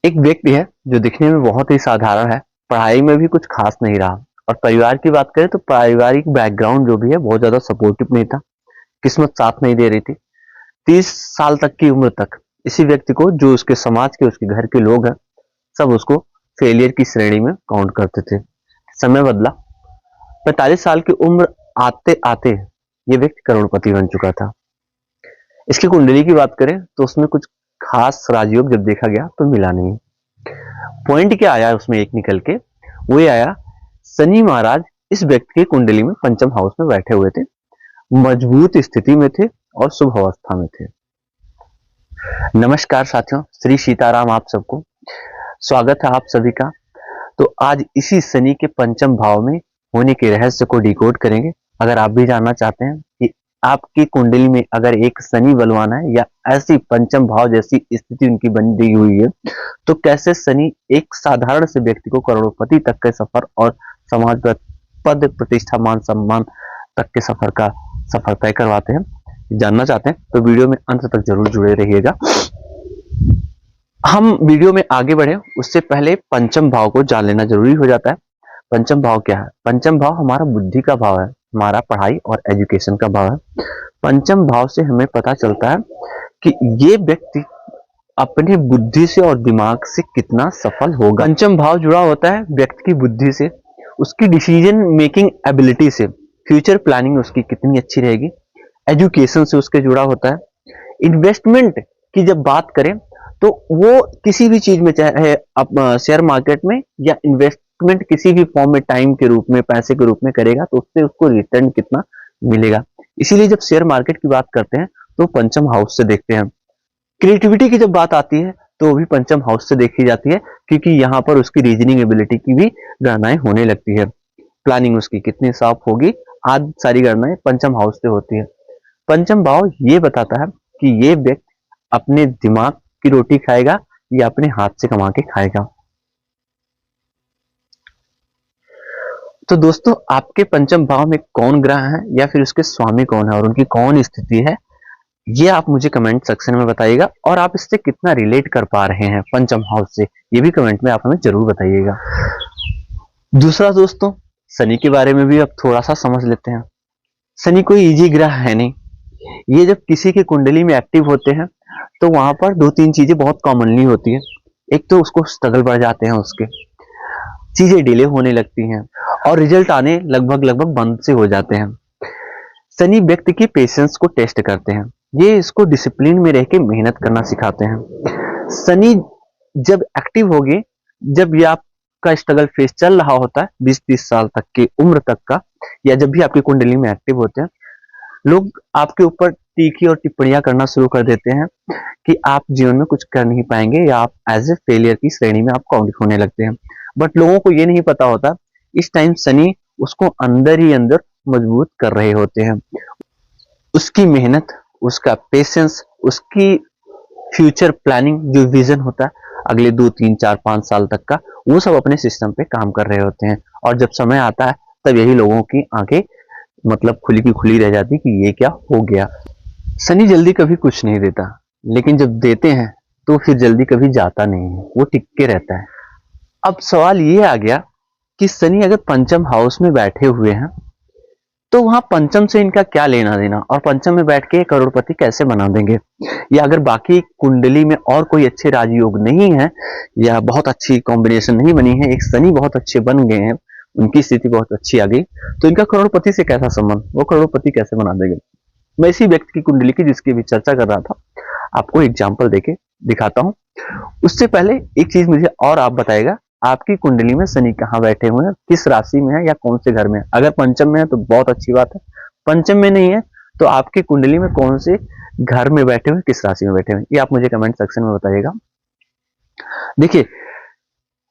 एक व्यक्ति है जो दिखने में बहुत ही साधारण है, पढ़ाई में भी कुछ खास नहीं रहा और परिवार की बात करें तो पारिवारिक बैकग्राउंड जो भी है बहुत ज्यादा सपोर्टिव नहीं था। किस्मत साथ नहीं दे रही थी। 30 साल तक की उम्र तक इसी व्यक्ति को, जो उसके समाज के, उसके घर के लोग हैं, सब उसको फेलियर की श्रेणी में काउंट करते थे। समय बदला। 45 साल की उम्र आते आते ये व्यक्ति करोड़पति बन चुका था। इसकी कुंडली की बात करें तो उसमें कुछ खास राजयोग जब देखा गया तो मिला नहीं। पॉइंट क्या आया उसमें एक निकल के, वो ये आया, शनि महाराज इस व्यक्ति की कुंडली में पंचम हाउस में बैठे हुए थे, मजबूत स्थिति में थे और शुभ अवस्था में थे। नमस्कार साथियों, श्री सीताराम आप सबको। स्वागत है आप सभी का। तो आज इसी शनि के पंचम भाव में होने के रहस्य को डिकोड करेंगे। अगर आप भी जानना चाहते हैं कि आपकी कुंडली में अगर एक शनि बलवान है या ऐसी पंचम भाव जैसी स्थिति उनकी बनी हुई है, तो कैसे शनि एक साधारण से व्यक्ति को करोड़पति तक के सफर और समाज पद प्रतिष्ठा मान सम्मान तक के सफर तय करवाते हैं। जानना चाहते हैं तो वीडियो में अंत तक जरूर जुड़े रहिएगा। हम वीडियो में आगे बढ़े उससे पहले पंचम भाव को जान लेना जरूरी हो जाता है। पंचम भाव क्या है? पंचम भाव हमारा बुद्धि का भाव है, हमारा पढ़ाई और एजुकेशन का भाव है। पंचम भाव से हमें पता चलता है कि ये व्यक्ति अपनी बुद्धि से और दिमाग से कितना सफल होगा। पंचम भाव जुड़ा होता है व्यक्ति की बुद्धि से, उसकी डिसीजन मेकिंग एबिलिटी से, फ्यूचर प्लानिंग उसकी कितनी अच्छी रहेगी। एजुकेशन से उसके जुड़ा होता है। इन्वेस्टमेंट की जब बात करें तो वो किसी भी चीज में, चाहे शेयर मार्केट में या इन्वेस्टमेंट किसी भी फॉर्म में, टाइम के रूप में, पैसे के रूप में करेगा तो उससे उसको रिटर्न कितना मिलेगा। इसीलिए जब शेयर मार्केट की बात करते हैं तो पंचम हाउस से देखते हैं। क्रिएटिविटी की जब बात आती है तो वो भी पंचम हाउस से देखी जाती है, क्योंकि यहाँ पर उसकी रीजनिंग एबिलिटी की भी गणनाएं होने लगती है। प्लानिंग उसकी कितनी साफ होगी, आज सारी गणनाएं पंचम हाउस से होती है। पंचम भाव ये बताता है कि ये व्यक्ति अपने दिमाग की रोटी खाएगा या अपने हाथ से कमा के खाएगा। तो दोस्तों, आपके पंचम भाव में कौन ग्रह है या फिर उसके स्वामी कौन है और उनकी कौन स्थिति है, ये आप मुझे कमेंट सेक्शन में बताइएगा। और आप इससे कितना रिलेट कर पा रहे हैं पंचम हाउस से, ये भी कमेंट में आप हमें जरूर बताइएगा। दूसरा दोस्तों, शनि के बारे में भी अब थोड़ा सा समझ लेते हैं। शनि कोई इजी ग्रह है नहीं। ये जब किसी की कुंडली में एक्टिव होते हैं तो वहां पर दो तीन चीजें बहुत कॉमनली होती है। एक तो उसको स्ट्रगल बढ़ जाते हैं, उसके चीजें डिले होने लगती हैं और रिजल्ट आने लगभग बंद से हो जाते हैं। शनि व्यक्ति की पेशेंस को टेस्ट करते हैं, ये इसको डिसिप्लिन में रह के मेहनत करना सिखाते हैं। शनि जब एक्टिव होगे, जब ये आपका स्ट्रगल फेस चल रहा होता है 20-30 साल तक की उम्र तक का, या जब भी आपकी कुंडली में एक्टिव होते हैं, लोग आपके ऊपर तीखी और टिप्पणियां करना शुरू कर देते हैं कि आप जीवन में कुछ कर नहीं पाएंगे या आप एज ए फेलियर की श्रेणी में आप काउंट होने लगते हैं। बट लोगों को ये नहीं पता होता इस टाइम शनि उसको अंदर ही अंदर मजबूत कर रहे होते हैं। उसकी मेहनत, उसका पेशेंस, उसकी फ्यूचर प्लानिंग, जो विजन होता है अगले 2-3-4-5 साल तक का, वो सब अपने सिस्टम पे काम कर रहे होते हैं। और जब समय आता है तब यही लोगों की आंखें मतलब खुली की खुली रह जाती कि ये क्या हो गया। शनि जल्दी कभी कुछ नहीं देता, लेकिन जब देते हैं तो फिर जल्दी कभी जाता नहीं है, वो टिक के रहता है। अब सवाल ये आ गया कि शनि अगर पंचम हाउस में बैठे हुए हैं तो वहां पंचम से इनका क्या लेना देना, और पंचम में बैठ के करोड़पति कैसे बना देंगे। या अगर बाकी कुंडली में और कोई अच्छे राजयोग नहीं है या बहुत अच्छी कॉम्बिनेशन नहीं बनी है, एक शनि बहुत अच्छे बन गए हैं, उनकी स्थिति बहुत अच्छी आ गई, तो इनका करोड़पति से कैसा संबंध, वो करोड़पति कैसे बना देंगे। मैं इसी व्यक्ति की कुंडली की, जिसकी भी चर्चा कर रहा था, आपको एग्जाम्पल देके दिखाता हूं। उससे पहले एक चीज मुझे और आप बताएगा, आपकी कुंडली में शनि कहाँ बैठे हुए हैं, किस राशि में है या कौन से घर में है। अगर पंचम में है तो बहुत अच्छी बात है, पंचम में नहीं है तो आपकी कुंडली में कौन से घर में बैठे हुए, किस राशि में बैठे हुए, ये आप मुझे कमेंट सेक्शन में बताइएगा। देखिए,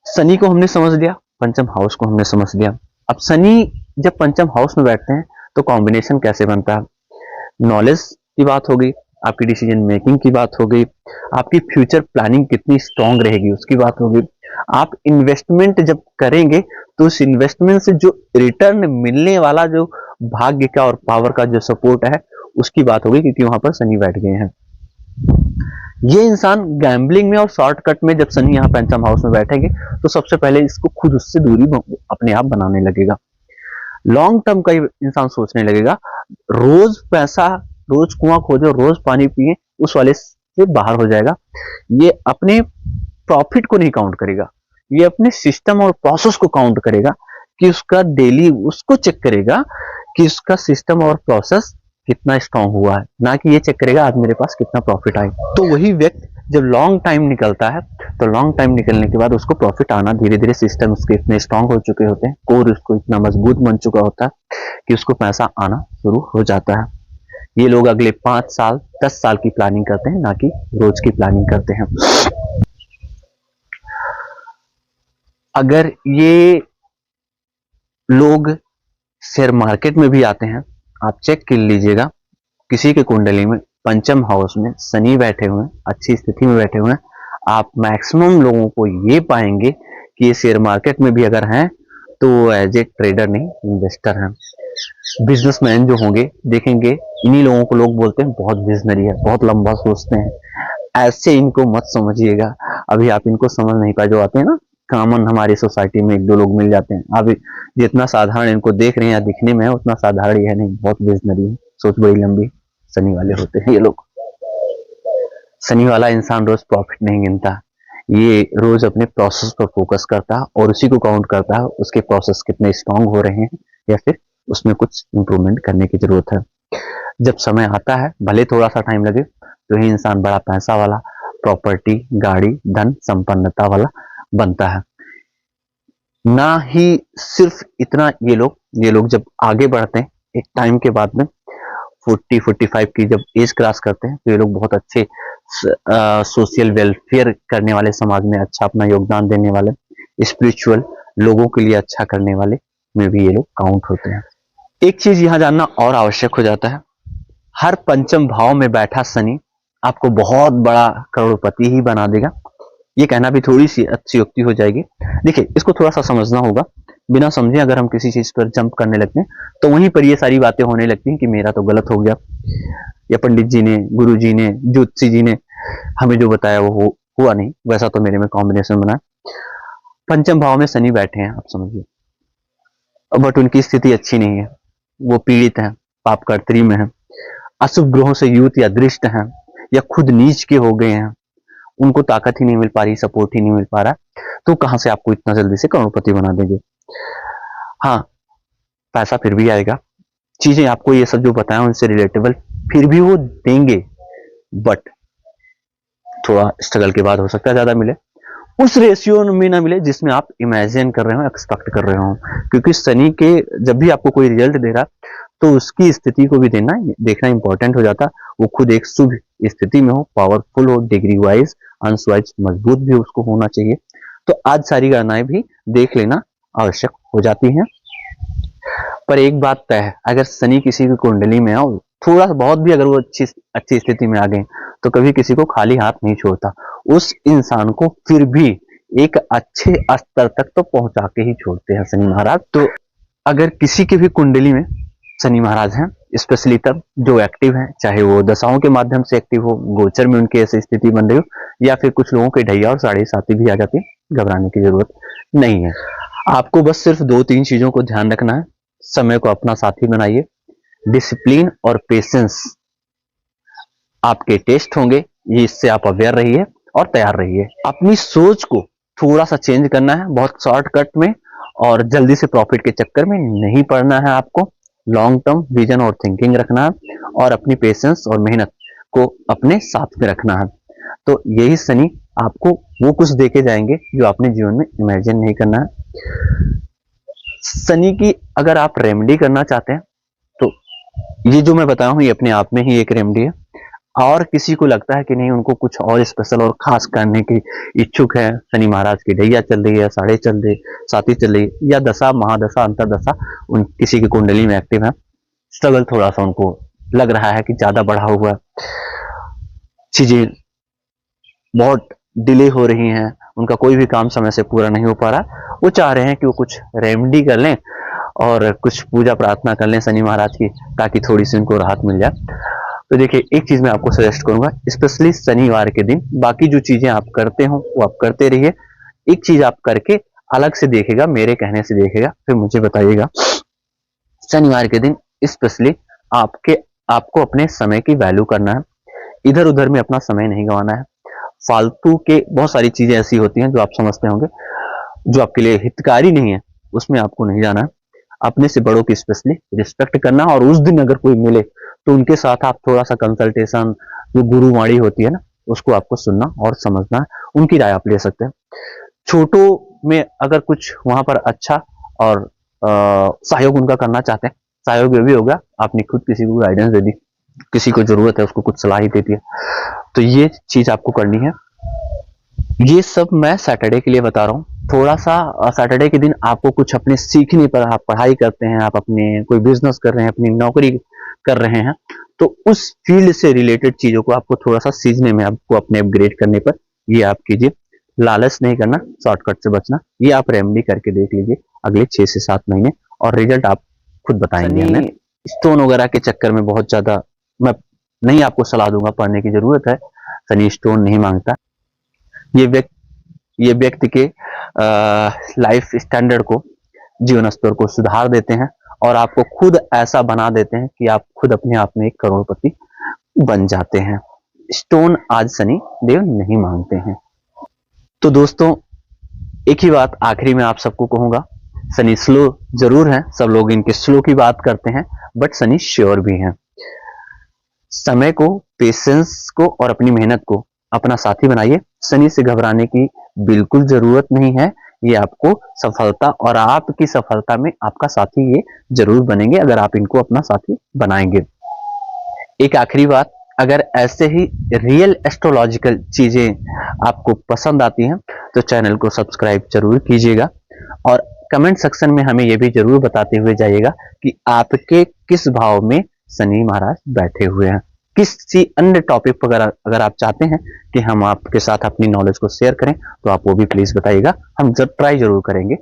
शनि को हमने समझ लिया, पंचम हाउस को हमने समझ लिया। अब शनि जब पंचम हाउस में बैठते हैं तो कॉम्बिनेशन कैसे बनता है। नॉलेज की बात हो गई, आपकी डिसीजन मेकिंग की बात हो गई, आपकी फ्यूचर प्लानिंग कितनी स्ट्रांग रहेगी उसकी बात होगी। आप इन्वेस्टमेंट जब करेंगे तो उस इन्वेस्टमेंट से जो रिटर्न मिलने वाला, जो भाग्य का और पावर का जो सपोर्ट है, उसकी बात होगी, क्योंकि वहां पर शनि बैठ गए हैं। ये इंसान गैम्बलिंग में और शॉर्टकट में जब शनि यहाँ पंचम हाउस में बैठेंगे तो सबसे पहले इसको खुद उससे दूरी अपने आप बनाने लगेगा। लॉन्ग टर्म का इंसान सोचने लगेगा, रोज पैसा, रोज कुआं खोदे, रोज पानी पिए, उस वाले से बाहर हो जाएगा। ये अपने प्रॉफिट को नहीं काउंट करेगा, ये अपने सिस्टम और प्रोसेस को काउंट करेगा कि उसका डेली उसको चेक करेगा कि उसका सिस्टम और प्रोसेस कितना स्ट्रांग हुआ है, ना कि ये चेक करेगा आज मेरे पास कितना प्रॉफिट आए। तो वही व्यक्ति जब लॉन्ग टाइम निकलता है तो लॉन्ग टाइम निकलने के बाद उसको प्रॉफिट आना, धीरे धीरे सिस्टम उसके इतने स्ट्रांग हो चुके होते हैं, कोर उसको इतना मजबूत बन चुका होता है कि उसको पैसा आना शुरू हो जाता है। ये लोग अगले 5 साल 10 साल की प्लानिंग करते हैं, ना कि रोज की प्लानिंग करते हैं। अगर ये लोग शेयर मार्केट में भी आते हैं, आप चेक कर लीजिएगा, किसी के कुंडली में पंचम हाउस में शनि बैठे हुए हैं, अच्छी स्थिति में बैठे हुए हैं, आप मैक्सिमम लोगों को ये पाएंगे कि ये शेयर मार्केट में भी अगर हैं तो एज ए ट्रेडर नहीं, इन्वेस्टर हैं। बिजनेसमैन जो होंगे देखेंगे, इन्हीं लोगों को लोग बोलते हैं बहुत विजनरी है, बहुत लंबा सोचते हैं। ऐसे इनको मत समझिएगा, अभी आप इनको समझ नहीं पाए। जो आते हैं ना कॉमन, हमारी सोसाइटी में 1-2 लोग मिल जाते हैं, अभी जितना साधारण इनको देख रहे हैं या दिखने में है उतना साधारण ही है नहीं, बहुत विजनरी है, सोच बड़ी लंबी। शनि वाले होते हैं ये लोग। शनि वाला इंसान रोज प्रॉफिट नहीं गिनता, ये रोज अपने प्रोसेस पर फोकस करता है और उसी को काउंट करता है, उसके प्रोसेस कितने स्ट्रांग हो रहे हैं या फिर उसमें कुछ इंप्रूवमेंट करने की जरूरत है। जब समय आता है, भले थोड़ा सा टाइम लगे, तो ये इंसान बड़ा पैसा वाला, प्रॉपर्टी, गाड़ी, धन, संपन्नता वाला बनता है। ना ही सिर्फ इतना, ये लोग जब आगे बढ़ते हैं एक टाइम के बाद में 40-45 की जब एज क्रॉस करते हैं तो ये लोग बहुत अच्छे सोशल वेलफेयर करने वाले, समाज में अच्छा अपना योगदान देने वाले, स्पिरिचुअल लोगों के लिए अच्छा करने वाले में भी ये लोग काउंट होते हैं। एक चीज यहाँ जानना और आवश्यक हो जाता है, हर पंचम भाव में बैठा शनि आपको बहुत बड़ा करोड़पति ही बना देगा। ये कहना भी थोड़ी सी अतिशयोक्ति हो जाएगी। देखिए, इसको थोड़ा सा समझना होगा। बिना समझे अगर हम किसी चीज पर जंप करने लगते हैं तो वहीं पर ये सारी बातें होने लगती हैं कि मेरा तो गलत हो गया, या पंडित जी ने, गुरु जी ने, ज्योतिषी जी ने हमें जो बताया वो हुआ नहीं, वैसा तो मेरे में कॉम्बिनेशन बना। पंचम भाव में शनि बैठे हैं, आप समझिए, बट उनकी स्थिति अच्छी नहीं है, वो पीड़ित हैं, पाप कर्त्री में है, अशुभ ग्रहों से युत या दृष्ट हैं, या खुद नीच के हो गए हैं, उनको ताकत ही नहीं मिल पा रही, सपोर्ट ही नहीं मिल पा रहा, तो कहां से आपको इतना जल्दी से करोड़पति बना देंगे। हाँ, पैसा फिर भी आएगा, चीजें आपको ये सब जो बताया उनसे रिलेटेबल फिर भी वो देंगे, बट थोड़ा स्ट्रगल के बाद हो सकता है ज्यादा मिले, उस रेशियो में ना मिले जिसमें आप इमेजिन कर रहे हो, एक्सपेक्ट कर रहे हो। क्योंकि शनि के जब भी आपको कोई रिजल्ट दे रहा तो उसकी स्थिति को भी देखना इंपॉर्टेंट हो जाता। वो खुद एक शुभ स्थिति में हो, पावरफुल हो, डिग्री वाइज, अंश वाइज मजबूत भी उसको होना चाहिए। तो आज सारी गणनाएं भी देख लेना आवश्यक हो जाती हैं। पर एक बात तय है, अगर शनि किसी की कुंडली में हो, थोड़ा बहुत भी अगर वो अच्छी स्थिति में आ गए तो कभी किसी को खाली हाथ नहीं छोड़ता, उस इंसान को फिर भी एक अच्छे स्तर तक तो पहुंचा के ही छोड़ते हैं शनि महाराज। तो अगर किसी की भी कुंडली में शनि महाराज हैं, स्पेशली तब जो एक्टिव हैं, चाहे वो दशाओं के माध्यम से एक्टिव हो, गोचर में उनकी ऐसी स्थिति बन रही हो, या फिर कुछ लोगों के ढैया और साढ़े साथी भी आ जाती है, घबराने की जरूरत नहीं है। आपको बस सिर्फ 2-3 चीजों को ध्यान रखना है। समय को अपना साथी बनाइए, डिसिप्लिन और पेशेंस आपके टेस्ट होंगे, ये इससे आप अवेयर रहिए और तैयार रहिए। अपनी सोच को थोड़ा सा चेंज करना है, बहुत शॉर्टकट में और जल्दी से प्रॉफिट के चक्कर में नहीं पड़ना है। आपको लॉन्ग टर्म विजन और थिंकिंग रखना है और अपनी पेशेंस और मेहनत को अपने साथ में रखना है। तो यही शनि आपको वो कुछ देके जाएंगे जो आपने जीवन में इमेजिन नहीं करना है। शनि की अगर आप रेमेडी करना चाहते हैं तो ये जो मैं बताया हूं ये अपने आप में ही एक रेमेडी है, और किसी को लगता है कि नहीं उनको कुछ और स्पेशल और खास करने की इच्छुक है, शनि महाराज की ढैया चल रही है, साढ़े चल रही, साथी चल रही, या दशा, महादशा, अंतरदशा उन किसी की कुंडली में एक्टिव है, स्ट्रगल थोड़ा सा उनको लग रहा है कि ज्यादा बढ़ा हुआ, चीजें बहुत डिले हो रही हैं, उनका कोई भी काम समय से पूरा नहीं हो पा रहा, वो चाह रहे हैं कि वो कुछ रेमेडी कर लें और कुछ पूजा प्रार्थना कर लें शनि महाराज की, ताकि थोड़ी सी उनको राहत मिल जाए। तो देखिए, एक चीज मैं आपको सजेस्ट करूंगा, स्पेशली शनिवार के दिन बाकी जो चीजें आप करते हो वो आप करते रहिए। एक चीज आप करके अलग से देखेगा, मेरे कहने से देखेगा, फिर मुझे बताइएगा। शनिवार के दिन स्पेशली आपके आपको अपने समय की वैल्यू करना है, इधर उधर में अपना समय नहीं गंवाना है। फालतू के बहुत सारी चीजें ऐसी होती हैं जो आप समझते होंगे जो आपके लिए हितकारी नहीं है, उसमें आपको नहीं जाना है। अपने से बड़ों की स्पेशली रिस्पेक्ट करना, और उस दिन अगर कोई मिले तो उनके साथ आप थोड़ा सा कंसल्टेशन, जो गुरुवाणी होती है ना, उसको आपको सुनना और समझना है, उनकी राय आप ले सकते हैं। छोटों में अगर कुछ वहां पर अच्छा और सहयोग उनका करना चाहते हैं, सहयोग ये भी होगा आपने खुद किसी को गाइडेंस दे दी, किसी को जरूरत है उसको कुछ सलाह ही दे दी, तो ये चीज आपको करनी है। ये सब मैं सैटरडे के लिए बता रहा हूँ। थोड़ा सा सैटरडे के दिन आपको कुछ अपने सीखने पर, आप पढ़ाई करते हैं, आप अपने कोई बिजनेस कर रहे हैं, अपनी नौकरी कर रहे हैं, तो उस फील्ड से रिलेटेड चीजों को आपको थोड़ा सा सीखने में, आपको अपने अपग्रेड करने पर ये आप कीजिए। लालच नहीं करना, शॉर्टकट से बचना, ये आप रेमेडी करके देख लीजिए अगले 6 से 7 महीने, और रिजल्ट आप खुद बताएंगे हमें। स्टोन वगैरह के चक्कर में बहुत ज्यादा मैं नहीं आपको सलाह दूंगा, पढ़ने की जरूरत है। शनि स्टोन नहीं मांगता। ये व्यक्ति के लाइफ स्टैंडर्ड को, जीवन स्तर को सुधार देते हैं, और आपको खुद ऐसा बना देते हैं कि आप खुद अपने आप में एक करोड़पति बन जाते हैं। स्टोन आज शनि देव नहीं मांगते हैं। तो दोस्तों, एक ही बात आखिरी में आप सबको कहूंगा, शनि स्लो जरूर है, सब लोग इनके स्लो की बात करते हैं, बट शनि श्योर भी है। समय को, पेशेंस को और अपनी मेहनत को अपना साथी बनाइए। शनि से घबराने की बिल्कुल जरूरत नहीं है, ये आपको सफलता और आपकी सफलता में आपका साथी ये जरूर बनेंगे अगर आप इनको अपना साथी बनाएंगे। एक आखिरी बात, अगर ऐसे ही रियल एस्ट्रोलॉजिकल चीजें आपको पसंद आती हैं तो चैनल को सब्सक्राइब जरूर कीजिएगा, और कमेंट सेक्शन में हमें यह भी जरूर बताते हुए जाइएगा कि आपके किस भाव में शनि महाराज बैठे हुए हैं। किसी अन्य टॉपिक पर अगर आप चाहते हैं कि हम आपके साथ अपनी नॉलेज को शेयर करें तो आप वो भी प्लीज बताइएगा, हम ट्राई जरूर करेंगे।